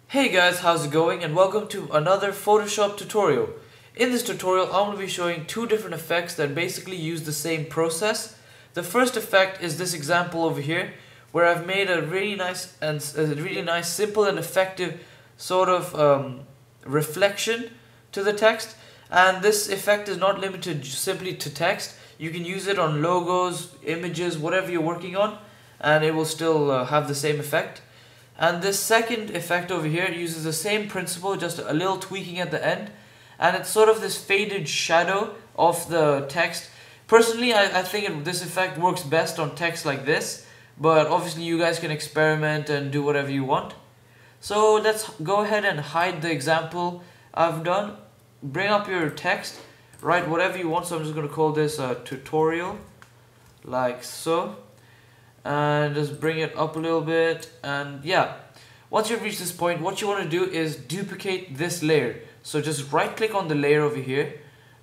Hey guys, how's it going, and welcome to another Photoshop tutorial. In this tutorial, I'm going to be showing two different effects that basically use the same process. The first effect is this example over here, where I've made a really nice, simple and effective sort of reflection to the text. And this effect is not limited simply to text. You can use it on logos, images, whatever you're working on, and it will still have the same effect. And this second effect over here uses the same principle, just a little tweaking at the end, and it's sort of this faded shadow of the text. Personally, I think this effect works best on text like this, but obviously you guys can experiment and do whatever you want. So let's go ahead and hide the example I've done. Bring up your text, write whatever you want. So I'm just going to call this a tutorial, like so. And just bring it up a little bit, and yeah, once you've reached this point, what you want to do is duplicate this layer. So just right click on the layer over here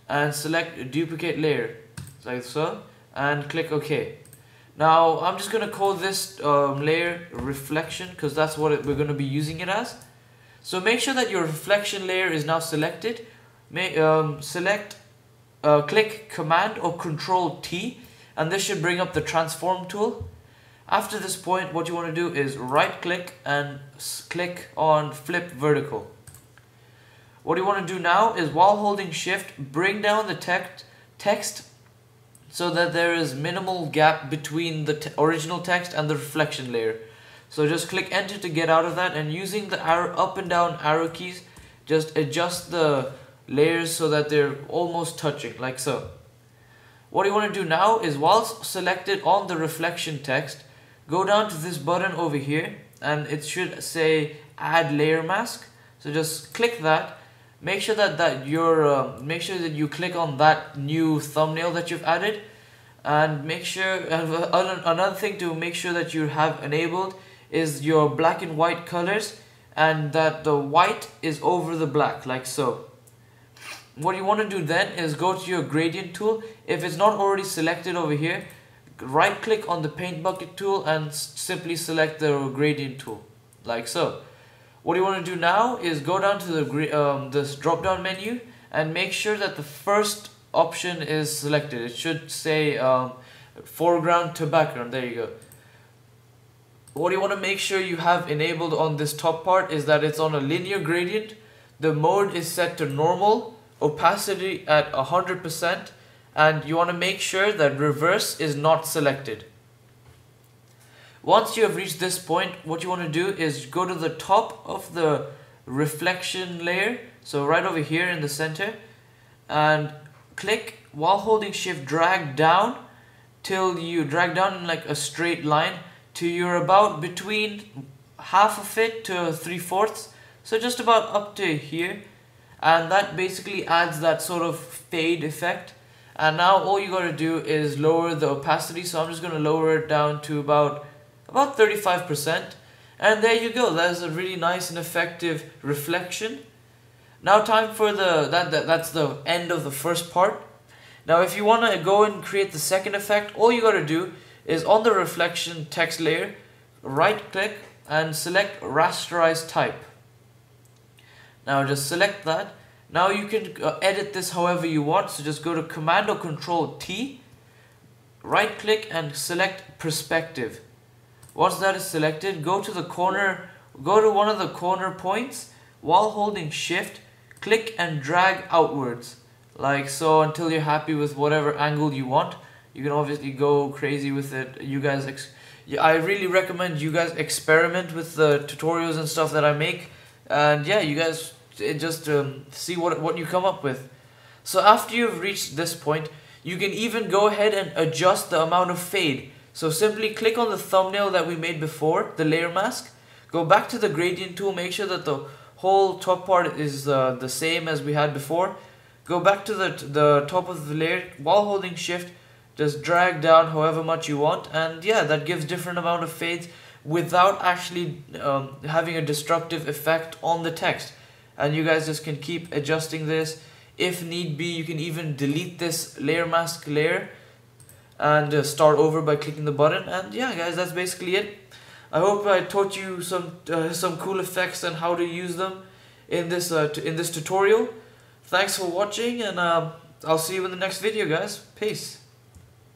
and select duplicate layer like so, and click OK. Now I'm just gonna call this layer reflection, because that's what we're gonna be using it as. So make sure that your reflection layer is now selected. Click Command or Control T, and this should bring up the transform tool. After this point, what you want to do is right click and click on flip vertical. What you want to do now is, while holding shift, bring down the text so that there is minimal gap between the original text and the reflection layer. So just click enter to get out of that, and using the up and down arrow keys, just adjust the layers so that they're almost touching, like so. What you want to do now is, whilst selected on the reflection text, go down to this button over here, and it should say add layer mask. So just click that. Make sure that you click on that new thumbnail that you've added, and make sure another thing to make sure that you have enabled is your black and white colors, and that the white is over the black, like so. What you want to do then is go to your gradient tool. If it's not already selected over here, right click on the paint bucket tool and simply select the gradient tool, like so. What you want to do now is go down to the this drop down menu and make sure that the first option is selected. It should say foreground to background. There you go. What you want to make sure you have enabled on this top part is that it's on a linear gradient. The mode is set to normal, opacity at 100%, and you want to make sure that reverse is not selected. Once you have reached this point, what you want to do is go to the top of the reflection layer, so right over here in the center, and click, while holding shift, drag down till you drag down in like a straight line to you're about between half of it to 3/4, so just about up to here, and that basically adds that sort of fade effect. And now all you gotta do is lower the opacity, so I'm just gonna lower it down to about 35%, and there you go. That's a really nice and effective reflection. Now time for that's the end of the first part. Now if you wanna go and create the second effect, all you gotta do is, on the reflection text layer, right click and select rasterize type. Now just select that. Now you can edit this however you want, so just go to Command or Control T, right click and select perspective. Once that is selected, go to one of the corner points, while holding shift, click and drag outwards, like so, until you're happy with whatever angle you want. You can obviously go crazy with it. You guys, I really recommend you guys experiment with the tutorials and stuff that I make, and yeah, you guys just see what you come up with. So after you've reached this point, you can even go ahead and adjust the amount of fade. So simply click on the thumbnail that we made before, the layer mask, go back to the gradient tool, make sure that the whole top part is the same as we had before. Go back to the top of the layer, while holding shift, just drag down however much you want, and yeah, that gives different amount of fades without actually having a destructive effect on the text. And you guys just can keep adjusting this. If need be, you can even delete this layer mask layer and start over by clicking the button. And yeah guys, that's basically it. I hope I taught you some cool effects and how to use them in this tutorial. Thanks for watching, and I'll see you in the next video, guys. Peace.